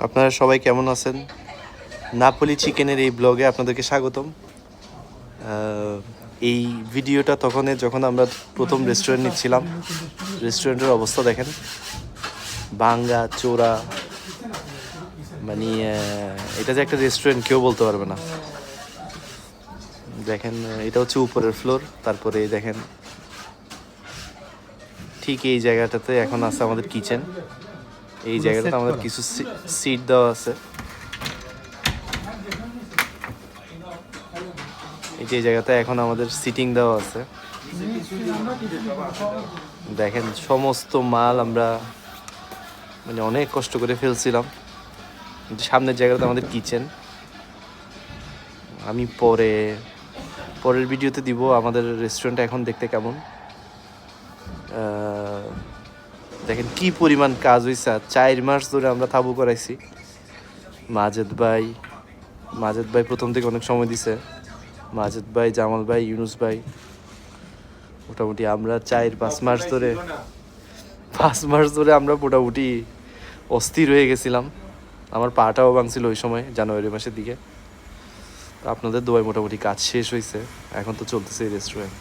আপনারা সবাই কেমন আছেন? নাপোলি চিকেনের এই ব্লগে আপনাদেরকে স্বাগতম। এই ভিডিওটা যখন আমরা প্রথম রেস্টুরেন্ট নিচ্ছিলাম। রেস্টুরেন্টের অবস্থা দেখেন, ভাঙ্গা চোরা, মানে এটা যে একটা রেস্টুরেন্ট কেউ বলতে পারবে না। দেখেন, এটা হচ্ছে উপরের ফ্লোর। তারপরে দেখেন ঠিক এই জায়গাটাতে এখন আছে আমাদের কিচেন। এই জায়গাটাতে আমাদের কিছু সিট দেওয়া আছে। এই জায়গাতে এখন আমাদের সিটিং দেওয়া আছে। দেখেন সমস্ত মাল আমরা মানে অনেক কষ্ট করে ফেলছিলাম। সামনের জায়গাতে আমাদের কিচেন। আমি পরের ভিডিওতে দিব আমাদের রেস্টুরেন্টটা এখন দেখতে কেমন। দেখেন কি পরিমাণ কাজ হয়েছে। 4 মাস ধরে আমরা তাবু করাইছি। মাজেদ ভাই প্রথম থেকে অনেক সময় দিছে। মাজেদ ভাই, জামাল ভাই, ইউনুস ভাই, মোটামুটি আমরা 4-5 মাস ধরে আমরা মোটামুটি অস্থির হয়ে গেছিলাম। আমার পাটাও ভাঙছিল ওই সময়, জানুয়ারি মাসের দিকে। আপনাদের দোয়ায় মোটামুটি কাজ শেষ হয়েছে। এখন তো চলতেছে এই রেস্টুরেন্ট।